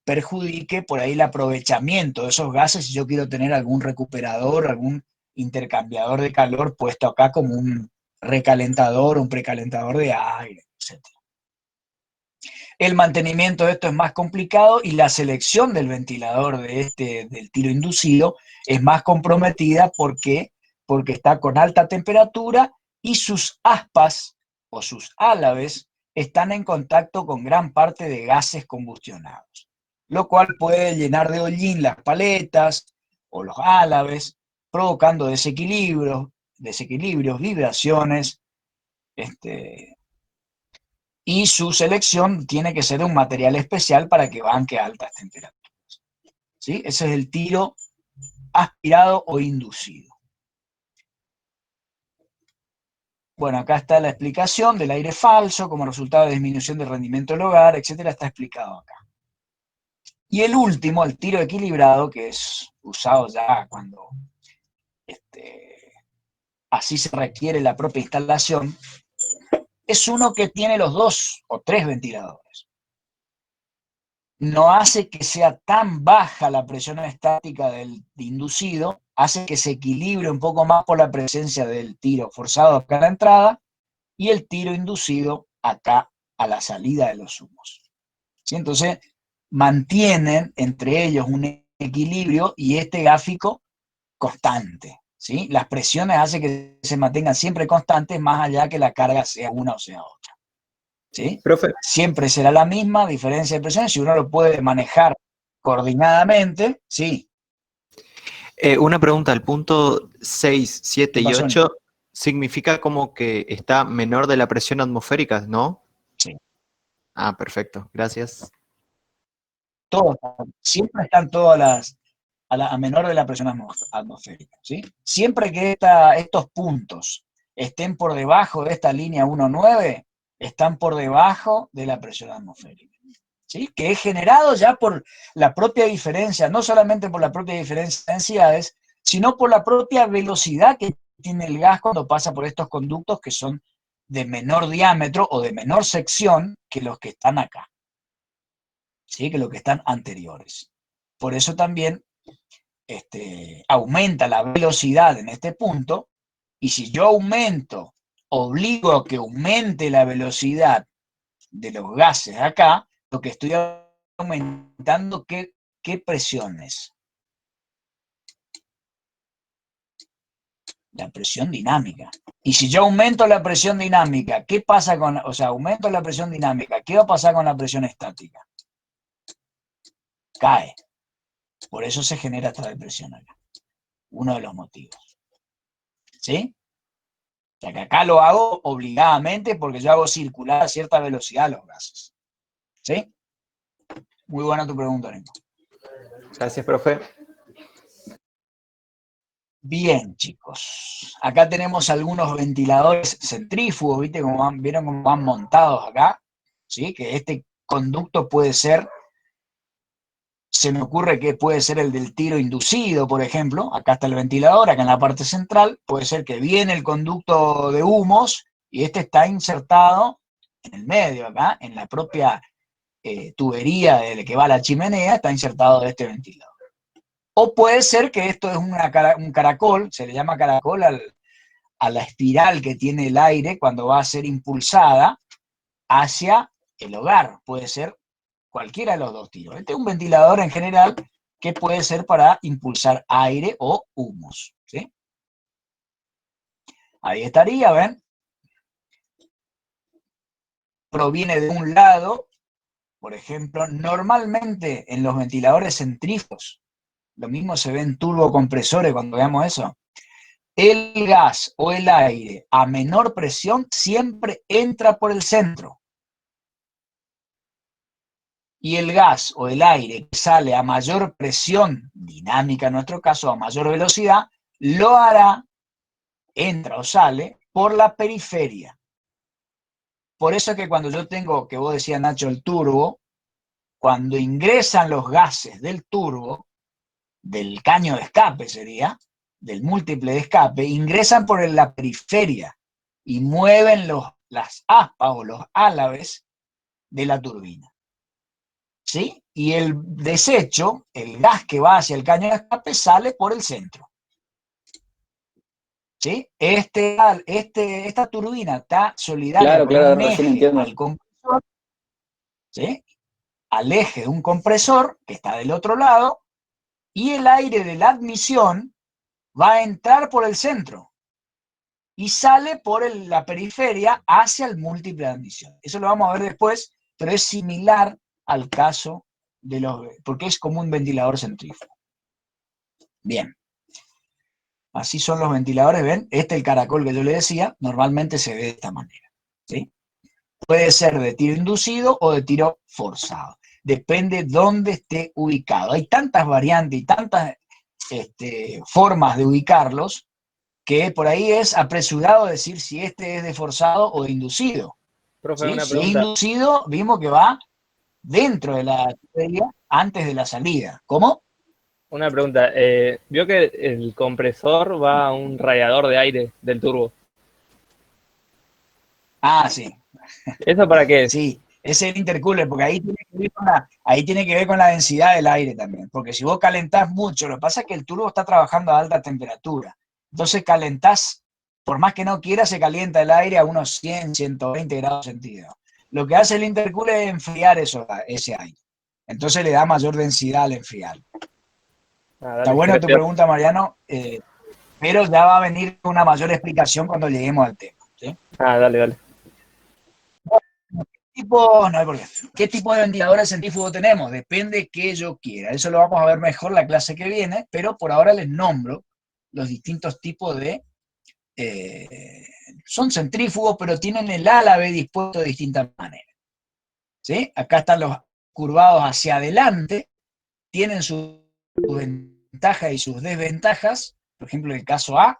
S1: perjudique por ahí el aprovechamiento de esos gases si yo quiero tener algún recuperador, algún intercambiador de calor puesto acá como un recalentador, un precalentador de aire, etc. El mantenimiento de esto es más complicado y la selección del ventilador del tiro inducido es más comprometida porque está con alta temperatura y sus aspas o sus álabes están en contacto con gran parte de gases combustionados, lo cual puede llenar de hollín las paletas o los álabes, provocando desequilibrios, vibraciones, y su selección tiene que ser un material especial para que banque altas temperaturas. ¿Sí? Ese es el tiro aspirado o inducido. Bueno, acá está la explicación del aire falso como resultado de disminución del rendimiento del hogar, etcétera, está explicado acá. Y el último, el tiro equilibrado, que es usado ya cuando así se requiere la propia instalación, es uno que tiene los 2 o 3 ventiladores. No hace que sea tan baja la presión estática del inducido, hace que se equilibre un poco más por la presencia del tiro forzado acá a la entrada y el tiro inducido acá a la salida de los humos. ¿Sí? Entonces, mantienen entre ellos un equilibrio y este gráfico constante. ¿Sí? Las presiones hacen que se mantengan siempre constantes, más allá que la carga sea una o sea otra. ¿Sí?
S6: Profe,
S1: Siempre será la misma diferencia de presiones, si uno lo puede manejar coordinadamente, sí.
S6: una pregunta, el punto 6, 7
S1: ¿Qué
S6: y
S1: pasó,
S6: 8 significa como que está menor de la presión atmosférica, ¿no?
S1: Sí.
S6: Ah, perfecto, gracias.
S1: Siempre están todas a menor de la presión atmosférica, ¿sí? Siempre que estos puntos estén por debajo de esta línea 1,9, están por debajo de la presión atmosférica, ¿sí? Que es generado ya por la propia diferencia, no solamente por la propia diferencia de densidades, sino por la propia velocidad que tiene el gas cuando pasa por estos conductos que son de menor diámetro o de menor sección que los que están acá, ¿sí? Que los que están anteriores. Por eso también aumenta la velocidad en este punto, y si yo obligo a que aumente la velocidad de los gases acá, lo que estoy aumentando, ¿qué presiones? La presión dinámica. Y si yo aumento la presión dinámica, ¿qué pasa aumento la presión dinámica, ¿qué va a pasar con la presión estática? Cae. Por eso se genera esta depresión acá. Uno de los motivos. ¿Sí? O sea que acá lo hago obligadamente porque yo hago circular a cierta velocidad los gases. ¿Sí? Muy buena tu pregunta, Nico.
S6: Gracias, profe.
S1: Bien, chicos. Acá tenemos algunos ventiladores centrífugos, ¿viste? ¿Vieron cómo van montados acá? ¿Sí? Que este conducto puede ser, se me ocurre que puede ser el del tiro inducido, por ejemplo. Acá está el ventilador, acá en la parte central. Puede ser que viene el conducto de humos y este está insertado en el medio, acá, en la propia tubería de que va a la chimenea, está insertado de este ventilador. O puede ser que esto es un caracol, se le llama caracol a la espiral que tiene el aire cuando va a ser impulsada hacia el hogar. Puede ser cualquiera de los dos tiros. Este es un ventilador en general que puede ser para impulsar aire o humos, ¿sí? Ahí estaría, ¿ven? proviene de un lado, por ejemplo, normalmente en los ventiladores centrífugos, lo mismo se ve en turbocompresores cuando veamos eso, el gas o el aire a menor presión siempre entra por el centro. Y el gas o el aire que sale a mayor presión dinámica, en nuestro caso, a mayor velocidad, lo hará, entra o sale, por la periferia. Por eso es que cuando yo tengo, que vos decías, Nacho, el turbo, cuando ingresan los gases del turbo, del caño de escape sería, del múltiple de escape, ingresan por la periferia y mueven las aspas o los álabes de la turbina. ¿Sí? Y el desecho, el gas que va hacia el caño de escape, sale por el centro. ¿Sí? Esta turbina está solidaria
S5: Claro,
S1: con
S5: claro,
S1: un
S5: recién
S1: eje
S5: entiendo.
S1: al compresor, ¿sí? Al eje de un compresor que está del otro lado, y el aire de la admisión va a entrar por el centro y sale por la periferia hacia el múltiple de admisión. Eso lo vamos a ver después, pero es similar al caso de porque es como un ventilador centrífugo. Bien. Así son los ventiladores, ¿ven? El caracol que yo le decía, normalmente se ve de esta manera, ¿sí? Puede ser de tiro inducido o de tiro forzado. Depende dónde esté ubicado. Hay tantas variantes y tantas formas de ubicarlos que por ahí es apresurado decir si este es de forzado o de inducido.
S7: Profe,
S1: ¿Sí?
S7: una
S1: Si es
S7: pregunta.
S1: inducido, vimos que va dentro de la tubería antes de la salida. ¿Cómo?
S7: Una pregunta. Vio que el compresor va a un radiador de aire del turbo.
S1: Ah, sí.
S7: ¿Eso para qué es?
S1: Sí, es el intercooler, porque ahí tiene que ver con la densidad del aire también. Porque si vos calentás mucho, lo que pasa es que el turbo está trabajando a alta temperatura. Entonces calentás, por más que no quieras, se calienta el aire a unos 100, 120 grados centígrados. Lo que hace el intercooler es enfriar ese aire. Entonces le da mayor densidad al enfriar. Está buena tu pregunta, Mariano, pero ya va a venir una mayor explicación cuando lleguemos al tema, ¿sí?
S7: Dale.
S1: No hay por qué. ¿Qué tipo de ventiladores centrífugos tenemos? Depende que yo quiera. Eso lo vamos a ver mejor la clase que viene, pero por ahora les nombro los distintos tipos de... son centrífugos, pero tienen el álave dispuesto de distintas maneras. ¿Sí? Acá están los curvados hacia adelante, tienen sus ventajas y sus desventajas. Por ejemplo, el caso A,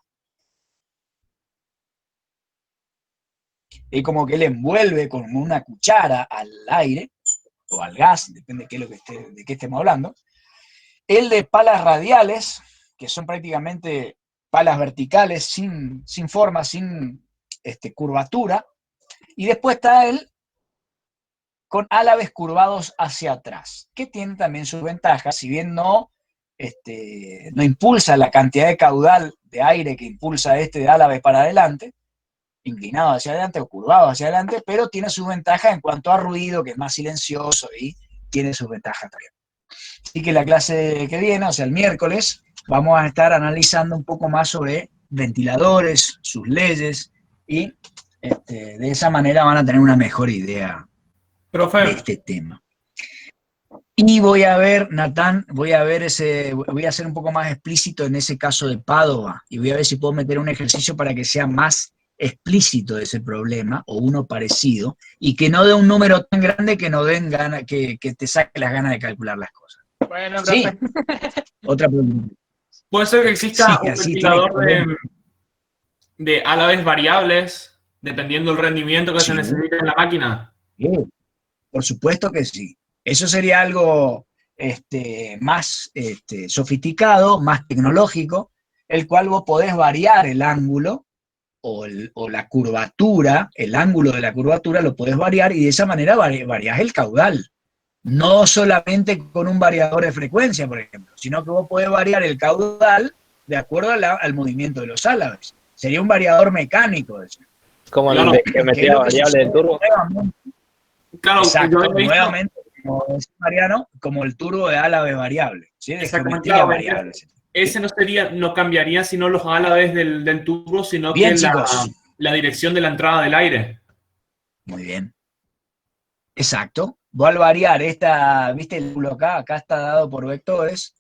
S1: es como que él envuelve con una cuchara al aire, o al gas, depende de qué estemos hablando. El de palas radiales, que son prácticamente palas verticales, sin forma, sin curvatura. Y después está el con álabes curvados hacia atrás, que tiene también sus ventajas, si bien no impulsa la cantidad de caudal de aire que impulsa de álabes para adelante, inclinado hacia adelante o curvado hacia adelante, pero tiene sus ventajas en cuanto a ruido, que es más silencioso y tiene sus ventajas también. Así que la clase que viene, o sea, el miércoles, vamos a estar analizando un poco más sobre ventiladores, sus leyes, y de esa manera van a tener una mejor idea de este tema. Y voy a ver, Natán, voy a ser un poco más explícito en ese caso de Padova, y voy a ver si puedo meter un ejercicio para que sea más explícito de ese problema, o uno parecido, y que no dé un número tan grande que no den ganas, que te saque las ganas de calcular las cosas.
S8: Bueno,
S1: Sí.
S8: profe.
S1: Otra pregunta.
S8: Puede ser que exista
S1: Sí,
S8: un
S1: así
S8: ventilador de álabes variables, dependiendo del rendimiento que se
S1: Sí.
S8: necesite en la máquina.
S1: Por supuesto que sí. Eso sería algo más sofisticado, más tecnológico, el cual vos podés variar el ángulo o la curvatura, el ángulo de la curvatura lo podés variar, y de esa manera variás el caudal. No solamente con un variador de frecuencia, por ejemplo, sino que vos podés variar el caudal de acuerdo al movimiento de los álabes. Sería un variador mecánico.
S7: Como
S8: Claro,
S7: el que metía variable del turbo.
S8: Claro,
S1: Exacto,
S8: yo he visto,
S1: nuevamente, como dice Mariano, como el turbo de álabes variable. ¿Sí? De
S8: exactamente,
S1: geometría
S8: claro,
S1: variable.
S8: ese no cambiaría sino los álabes del turbo, sino
S1: Bien,
S8: que
S1: chicos.
S8: la dirección de la entrada del aire.
S1: Muy bien. Exacto. Vos al variar esta, ¿viste el ángulo acá? Acá está dado por vectores.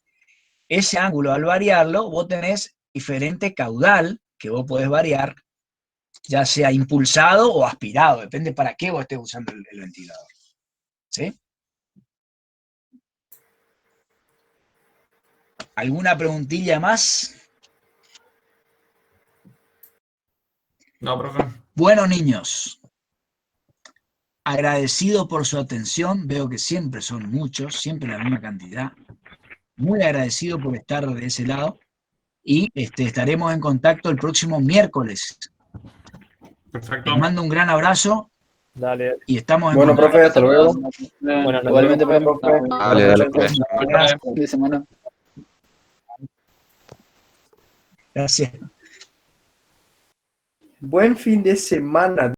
S1: Ese ángulo, al variarlo, vos tenés diferente caudal que vos podés variar, ya sea impulsado o aspirado, depende para qué vos estés usando el ventilador. ¿Sí? ¿Alguna preguntilla más?
S8: No, profe.
S1: Bueno, niños, agradecido por su atención, veo que siempre son muchos, siempre la misma cantidad. Muy agradecido por estar de ese lado y estaremos en contacto el próximo miércoles.
S8: Perfecto.
S1: Les mando un gran abrazo
S7: Dale.
S1: y estamos en
S5: Bueno,
S1: contacto.
S5: profe, hasta luego.
S7: Buenas noches.
S5: Igualmente, profe.
S6: Dale, dale, profe.
S1: Gracias.
S5: Fin de semana.
S1: Gracias.
S9: Buen fin de semana.